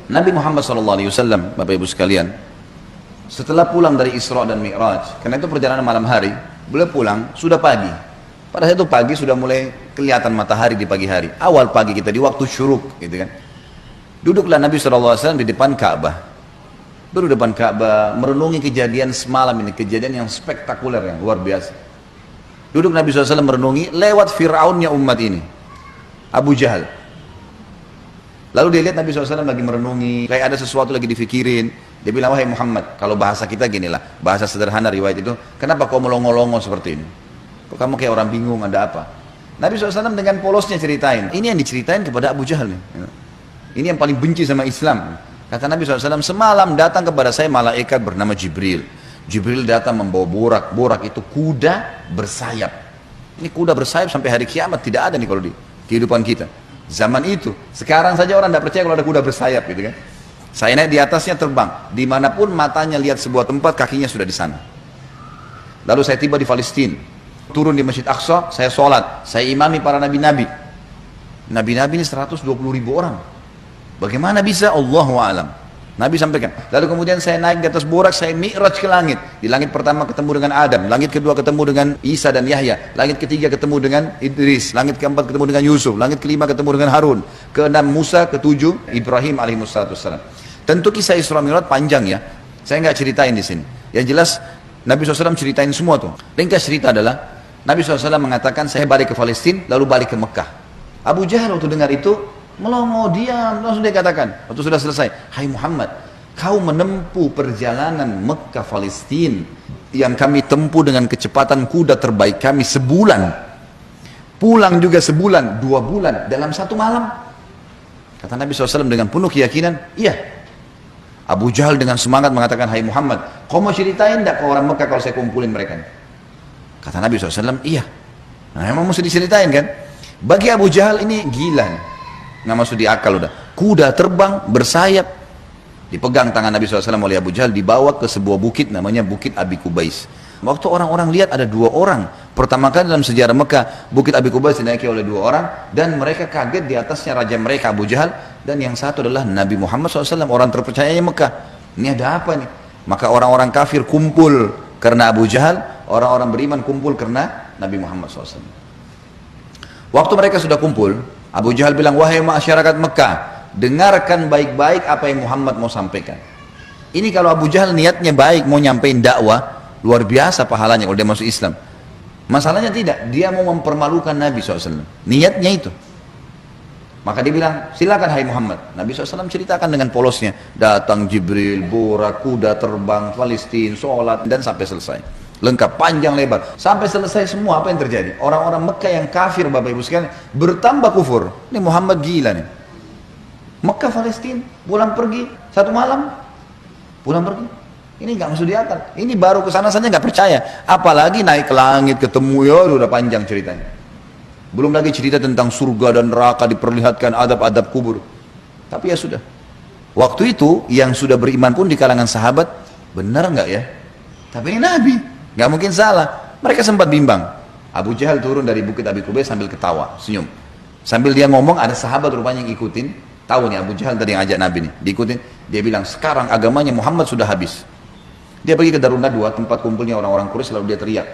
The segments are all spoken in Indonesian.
Nabi Muhammad SAW, Bapak Ibu sekalian, setelah pulang dari Isra dan Mi'raj, karena itu perjalanan malam hari, beliau pulang sudah pagi. Pada saat itu pagi sudah mulai kelihatan matahari di pagi hari. Awal pagi kita di waktu syuruk, gitu kan. Duduklah Nabi SAW di depan Ka'bah. Duduk di depan Ka'bah, merenungi kejadian semalam ini, kejadian yang spektakuler, yang luar biasa. Duduk Nabi SAW merenungi lewat Fir'aunnya umat ini, Abu Jahal. Lalu dia lihat Nabi SAW lagi merenungi, kayak ada sesuatu lagi difikirin. Dia bilang, wahai Muhammad, kalau bahasa kita ginilah, bahasa sederhana riwayat itu, kenapa kau melongo-longo seperti ini? Kok kamu kayak orang bingung, ada apa? Nabi SAW dengan polosnya ceritain, ini yang diceritain kepada Abu Jahal nih. Ini yang paling benci sama Islam. Kata Nabi SAW, semalam datang kepada saya malaikat bernama Jibril. Jibril datang membawa borak. Borak itu kuda bersayap. Ini kuda bersayap sampai hari kiamat tidak ada nih kalau di kehidupan kita. Zaman itu, sekarang saja orang tidak percaya kalau ada kuda bersayap gitu kan. Saya naik di atasnya terbang, dimanapun matanya lihat sebuah tempat, kakinya sudah di sana. Lalu saya tiba di Palestina, turun di Masjid Aqsa, saya sholat, saya imami para nabi-nabi. Nabi-nabi ini 120.000 orang. Bagaimana bisa? Allahu a'lam. Nabi sampaikan. Lalu kemudian saya naik di atas borak, saya mi'raj ke langit. Di langit pertama ketemu dengan Adam, langit kedua ketemu dengan Isa dan Yahya, langit ketiga ketemu dengan Idris, langit keempat ketemu dengan Yusuf, langit kelima ketemu dengan Harun, keenam Musa, ketujuh Ibrahim alaihissalam. Tentu kisah Isra Mi'raj panjang ya. Saya nggak ceritain di sini. Yang jelas Nabi SAW ceritain semua tuh. Ringkas cerita adalah Nabi SAW mengatakan saya balik ke Palestina lalu balik ke Mekah. Abu Jahal waktu dengar itu melongo, diam, langsung dia katakan waktu sudah selesai, hai Muhammad, kau menempuh perjalanan Mekah Palestina yang kami tempuh dengan kecepatan kuda terbaik kami sebulan, pulang juga sebulan, 2 bulan dalam 1 malam. Kata Nabi SAW dengan penuh keyakinan, iya. Abu Jahal dengan semangat mengatakan, hai Muhammad, kau mau ceritain tidak ke orang Mekah kalau saya kumpulin mereka? Kata Nabi SAW, iya. Nah memang mesti diceritain kan. Bagi Abu Jahal ini gila nih, nggak masuk di akal udah. Kuda terbang bersayap, dipegang tangan Nabi SAW oleh Abu Jahal, dibawa ke sebuah bukit namanya Bukit Abi Kubais. Waktu orang-orang lihat ada 2 orang, pertama kali dalam sejarah Mekah Bukit Abi Kubais dinaiki oleh 2 orang, dan mereka kaget di atasnya raja mereka Abu Jahal, dan yang satu adalah Nabi Muhammad SAW, orang terpercayanya Mekah. Ini ada apa nih? Maka orang-orang kafir kumpul karena Abu Jahal, orang-orang beriman kumpul karena Nabi Muhammad SAW. Waktu mereka sudah kumpul, Abu Jahal bilang, wahai masyarakat Mekah, dengarkan baik-baik apa yang Muhammad mau sampaikan. Ini kalau Abu Jahal niatnya baik, mau nyampein dakwah, luar biasa pahalanya kalau dia masuk Islam. Masalahnya tidak, dia mau mempermalukan Nabi SAW. Niatnya itu. Maka dia bilang, silakan hai Muhammad. Nabi SAW ceritakan dengan polosnya. Datang Jibril, borak, kuda terbang, Palestina, sholat, dan sampai selesai. Lengkap, panjang lebar, sampai selesai semua. Apa yang terjadi? Orang-orang Mekah yang kafir, Bapak Ibu sekalian, bertambah kufur. Ini Muhammad gila nih. Mekah Palestina pulang pergi 1 malam, pulang pergi. Ini nggak masuk di akal. Ini baru kesana saja nggak percaya, apalagi naik ke langit ketemu, ya udah panjang ceritanya. Belum lagi cerita tentang surga dan neraka, diperlihatkan adab-adab kubur. Tapi ya sudah. Waktu itu yang sudah beriman pun di kalangan sahabat, benar nggak ya? Tapi ini Nabi. Gak mungkin salah. Mereka sempat bimbang. Abu Jahal turun dari Bukit Abi Kubais sambil ketawa, senyum. Sambil dia ngomong, ada sahabat rupanya yang ikutin. Tahu nih Abu Jahal tadi yang ajak Nabi nih, diikutin. Dia bilang, sekarang agamanya Muhammad sudah habis. Dia pergi ke Darun Nadwa, tempat kumpulnya orang-orang Quraisy, lalu dia teriak.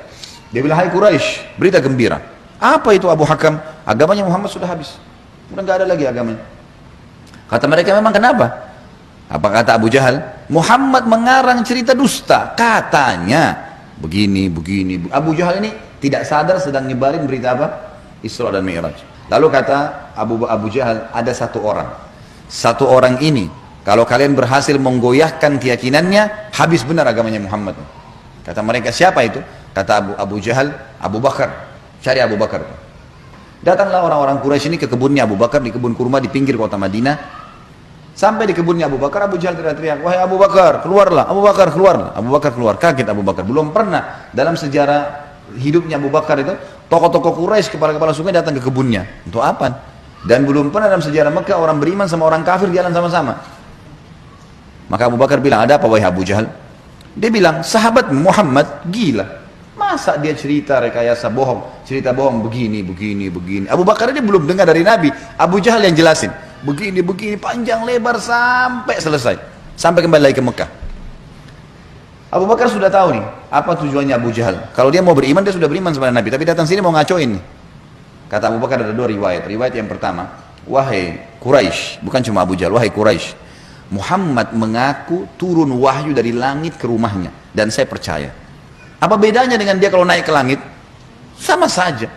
Dia bilang, hai Quraisy, berita gembira. Apa itu Abu Hakam? Agamanya Muhammad sudah habis. Udah gak ada lagi agamanya. Kata mereka, memang kenapa? Apa kata Abu Jahal? Muhammad mengarang cerita dusta. Katanya begini. Abu Jahal ini tidak sadar sedang nyebarin berita apa? Isra dan Mi'raj. Lalu kata Abu Jahal, ada 1 orang. 1 orang ini, kalau kalian berhasil menggoyahkan keyakinannya, habis benar agamanya Muhammad. Kata mereka, siapa itu? Kata Abu Jahal, Abu Bakar. Cari Abu Bakar. Datanglah orang-orang Quraisy ini ke kebunnya Abu Bakar, di kebun kurma di pinggir kota Madinah. Sampai di kebunnya Abu Bakar, Abu Jahal teriak-teriak, wahai Abu Bakar, keluarlah, Abu Bakar keluarlah. Abu Bakar keluar, kaget Abu Bakar. Belum pernah dalam sejarah hidupnya Abu Bakar itu, tokoh-tokoh Quraisy, kepala-kepala suku datang ke kebunnya. Untuk apa? Dan belum pernah dalam sejarah Mekah orang beriman sama orang kafir jalan sama-sama. Maka Abu Bakar bilang, ada apa wahai Abu Jahal? Dia bilang, sahabat Muhammad gila. Masa dia cerita rekayasa bohong, cerita bohong begini. Abu Bakar ini belum dengar dari Nabi, Abu Jahal yang jelasin. begini panjang lebar sampai selesai, sampai kembali lagi ke Mekah. Abu Bakar sudah tahu nih apa tujuannya Abu Jahal. Kalau dia mau beriman, dia sudah beriman sama Nabi, tapi datang sini mau ngacoin nih. Kata Abu Bakar ada dua riwayat. Riwayat yang pertama, wahai Quraisy, bukan cuma Abu Jahal, wahai Quraisy, Muhammad mengaku turun wahyu dari langit ke rumahnya dan saya percaya. Apa bedanya dengan dia kalau naik ke langit? Sama saja,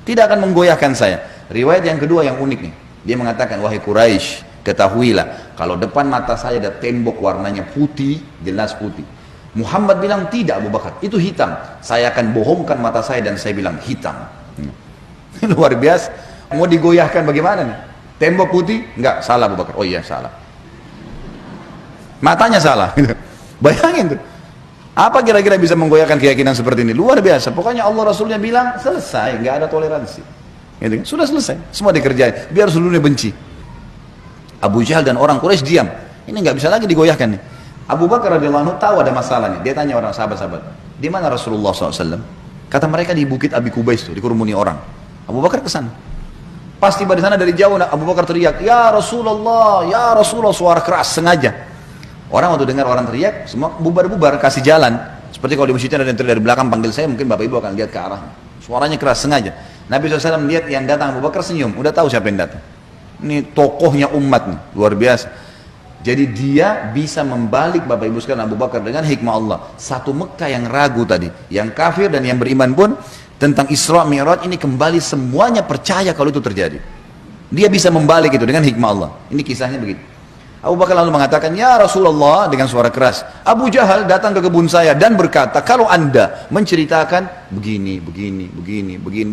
tidak akan menggoyahkan saya. Riwayat yang kedua yang unik nih, dia mengatakan, wahai Quraisy, ketahuilah kalau depan mata saya ada tembok warnanya putih, jelas putih. Muhammad bilang tidak Abu Bakar, itu hitam. Saya akan bohongkan mata saya dan saya bilang hitam. Luar biasa. Mau digoyahkan bagaimana nih? Tembok putih? Enggak, salah Abu Bakar. Oh iya, salah. Matanya salah. Bayangin tuh. Apa kira-kira bisa menggoyahkan keyakinan seperti ini? Luar biasa. Pokoknya Allah Rasulnya bilang, selesai, nggak ada toleransi. Gitu. Sudah selesai, semua dikerjain. Biar seluruhnya benci. Abu Jahal dan orang Quraisy diam. Ini nggak bisa lagi digoyahkan nih. Abu Bakar radhiyallahu anhu tahu ada masalah nih. Dia tanya orang sahabat-sahabat, di mana Rasulullah SAW? Kata mereka di Bukit Abi Kubais tuh, dikerumuni orang. Abu Bakar kesana. Pas tiba di sana dari jauh, Abu Bakar teriak, ya Rasulullah, suara keras sengaja. Orang waktu dengar orang teriak, semua bubar-bubar, kasih jalan. Seperti kalau di masjidnya ada yang teriak dari belakang panggil saya, mungkin bapak ibu akan lihat ke arah. Suaranya keras sengaja. Nabi SAW lihat yang datang, Abu Bakar senyum, udah tahu siapa yang datang. Ini tokohnya umat nih, luar biasa. Jadi dia bisa membalik bapak ibu sekalian Abu Bakar dengan hikmah Allah. Satu Mekah yang ragu tadi, yang kafir dan yang beriman pun tentang Isra Mi'raj ini kembali semuanya percaya kalau itu terjadi. Dia bisa membalik itu dengan hikmah Allah. Ini kisahnya begitu. Abu Bakar lalu mengatakan, ya Rasulullah, dengan suara keras. Abu Jahal datang ke kebun saya dan berkata, kalau anda menceritakan begini.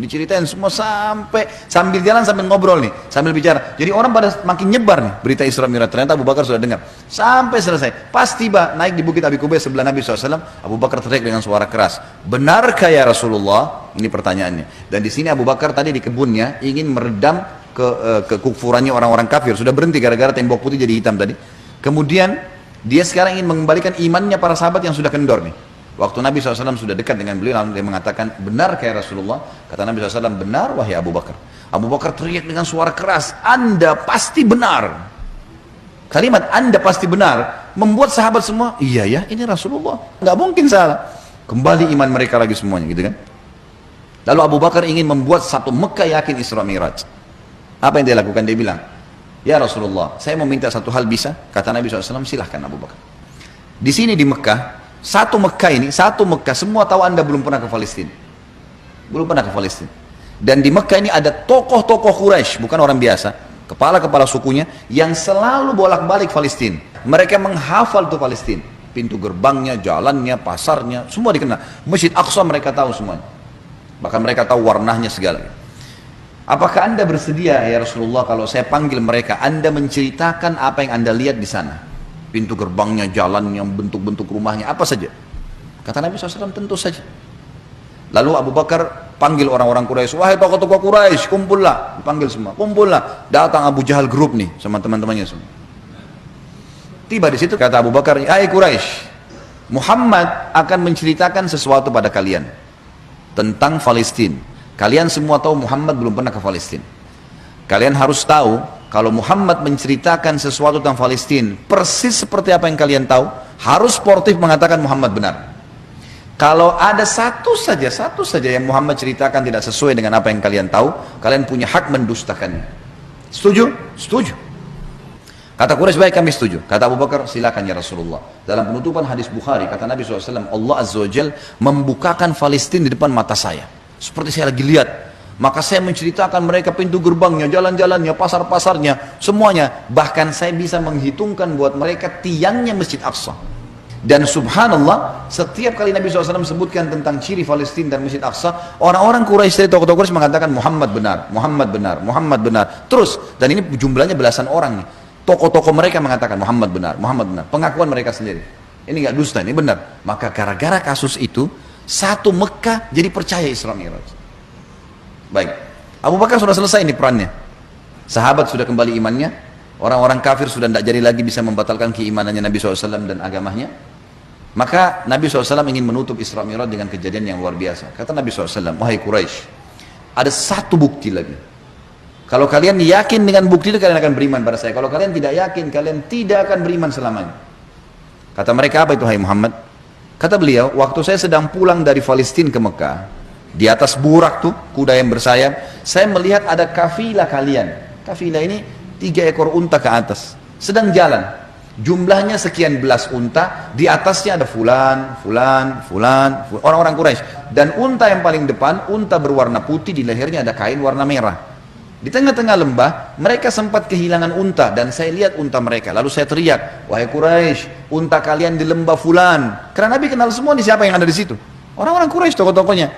Diceritain semua sambil jalan sambil ngobrol nih, sambil bicara. Jadi orang pada makin nyebar nih berita Isra Mi'raj. Ternyata Abu Bakar sudah dengar. Sampai selesai. Pas tiba naik di Bukit Abi Kubais sebelah Nabi SAW, Abu Bakar teriak dengan suara keras, benarkah ya Rasulullah? Ini pertanyaannya. Dan di sini Abu Bakar tadi di kebunnya ingin meredam kekufurannya orang-orang kafir, sudah berhenti gara-gara tembok putih jadi hitam tadi. Kemudian dia sekarang ingin mengembalikan imannya para sahabat yang sudah kendor nih. Waktu Nabi SAW sudah dekat dengan beliau, lalu dia mengatakan, benar kayak Rasulullah? Kata Nabi SAW, benar wahai Abu Bakar. Abu Bakar teriak dengan suara keras, anda pasti benar. Kalimat anda pasti benar membuat sahabat semua, iya ya, ini Rasulullah, nggak mungkin salah. Kembali iman mereka lagi semuanya, gitu kan. Lalu Abu Bakar ingin membuat satu Mekah yakin Isra Mi'raj. Apa yang dia lakukan? Dia bilang, ya Rasulullah, saya mau minta satu hal, bisa? Kata Nabi SAW, silahkan Abu Bakar. Di sini di Mekah, satu Mekah, semua tahu anda belum pernah ke Palestina. Belum pernah ke Palestina. Dan di Mekah ini ada tokoh-tokoh Quraisy, bukan orang biasa, kepala-kepala sukunya, yang selalu bolak-balik Palestina. Mereka menghafal tuh Palestina. Pintu gerbangnya, jalannya, pasarnya, semua dikenal. Masjid Aqsa mereka tahu semuanya. Bahkan mereka tahu warnanya segala. Apakah anda bersedia ya Rasulullah kalau saya panggil mereka, anda menceritakan apa yang anda lihat di sana? Pintu gerbangnya, jalannya, bentuk-bentuk rumahnya, apa saja. Kata Nabi SAW, tentu saja. Lalu Abu Bakar panggil orang-orang Quraisy, wahai tokoh-tokoh Quraisy, kumpullah. Dipanggil semua, kumpullah. Datang Abu Jahal grup nih sama teman-temannya semua. Tiba di situ kata Abu Bakar, hai Quraisy, Muhammad akan menceritakan sesuatu pada kalian tentang Palestina. Kalian semua tahu Muhammad belum pernah ke Palestina. Kalian harus tahu kalau Muhammad menceritakan sesuatu tentang Palestina persis seperti apa yang kalian tahu, harus sportif mengatakan Muhammad benar. Kalau ada satu saja yang Muhammad ceritakan tidak sesuai dengan apa yang kalian tahu, kalian punya hak mendustakannya. Setuju? Setuju. Kata Quraisy, baik kami setuju. Kata Abu Bakar, silakan ya Rasulullah. Dalam penutupan hadis Bukhari, kata Nabi SAW, Allah Azza wa Jal membukakan Palestina di depan mata saya. Seperti saya lagi lihat, maka saya menceritakan mereka pintu gerbangnya, jalan-jalannya, pasar-pasarnya, semuanya. Bahkan saya bisa menghitungkan buat mereka tiangnya Masjid Aqsa. Dan subhanallah, setiap kali Nabi SAW sebutkan tentang ciri Palestina dan Masjid Aqsa, orang-orang Quraisy dari tokoh-tokoh Quraisy mengatakan Muhammad benar, Muhammad benar, Muhammad benar. Terus, dan ini jumlahnya belasan orang nih. Tokoh-tokoh mereka mengatakan Muhammad benar, Muhammad benar. Pengakuan mereka sendiri. Ini nggak dusta, ini benar. Maka gara-gara kasus itu, satu Mekah jadi percaya Isra Mi'raj. Baik, Abu Bakar sudah selesai ini perannya. Sahabat sudah kembali imannya. Orang-orang kafir sudah tidak jadi lagi bisa membatalkan keimanannya Nabi SAW dan agamanya. Maka Nabi SAW ingin menutup Isra Mi'raj dengan kejadian yang luar biasa. Kata Nabi SAW, wahai Quraisy, ada satu bukti lagi. Kalau kalian yakin dengan bukti itu, kalian akan beriman pada saya. Kalau kalian tidak yakin, kalian tidak akan beriman selamanya. Kata mereka, apa itu hai Muhammad? Kata beliau, waktu saya sedang pulang dari Palestina ke Mekah, di atas burak tuh, kuda yang bersayap, saya melihat ada kafilah kalian. Kafilah ini 3 ekor unta ke atas, sedang jalan. Jumlahnya sekian belas unta, di atasnya ada fulan, orang-orang Quraisy. Dan unta yang paling depan, unta berwarna putih, di lehernya ada kain warna merah. Di tengah-tengah lembah, mereka sempat kehilangan unta, dan saya lihat unta mereka. Lalu saya teriak, wahai Quraisy, unta kalian di lembah fulan. Karena Nabi kenal semua nih siapa yang ada di situ. Orang-orang Quraisy, tokoh-tokohnya.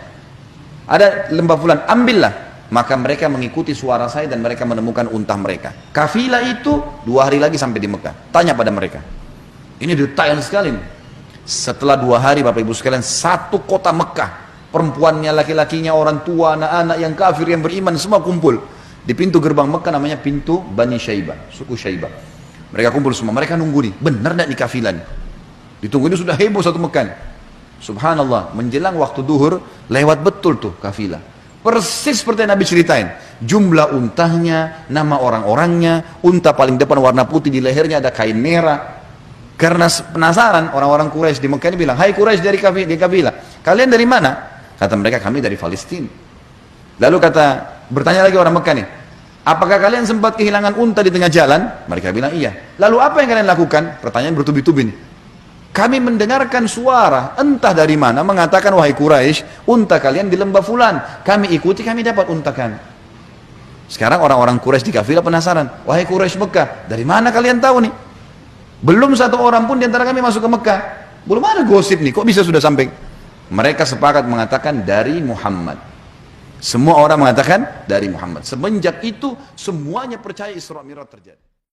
Ada lembah fulan, ambillah. Maka mereka mengikuti suara saya dan mereka menemukan unta mereka. Kafilah itu 2 hari lagi sampai di Mekah. Tanya pada mereka. Ini detail sekali nih. Setelah 2 hari Bapak Ibu sekalian, satu kota Mekah. Perempuannya, laki-lakinya, orang tua, anak-anak yang kafir, yang beriman, semua kumpul. Di pintu gerbang Mekah namanya pintu Bani Syaibah, suku Syaibah. Mereka kumpul semua, mereka nunggu nih, benar tidak nih kafilah nih? Ditunggu, ini sudah heboh satu Mekah nih. Subhanallah, menjelang waktu duhur, lewat betul tuh kafilah. Persis seperti yang Nabi ceritain. Jumlah untanya, nama orang-orangnya, unta paling depan warna putih, di lehernya ada kain merah. Karena penasaran, orang-orang Quraisy di Mekah ini bilang, hai Quraisy dari kafilah, kalian dari mana? Kata mereka, kami dari Palestina. Lalu bertanya lagi orang Mekah nih, apakah kalian sempat kehilangan unta di tengah jalan? Mereka bilang iya. Lalu apa yang kalian lakukan? Pertanyaan bertubi-tubi nih. Kami mendengarkan suara entah dari mana mengatakan, wahai Quraisy, unta kalian di lembah fulan. Kami ikuti, kami dapat unta kami. Sekarang orang-orang Quraisy di kafilah penasaran, wahai Quraisy Mekah, dari mana kalian tahu nih? Belum satu orang pun di antara kami masuk ke Mekah. Belum ada gosip nih, kok bisa sudah sampai? Mereka sepakat mengatakan dari Muhammad. Semua orang mengatakan dari Muhammad. Semenjak itu semuanya percaya Isra Mi'raj terjadi.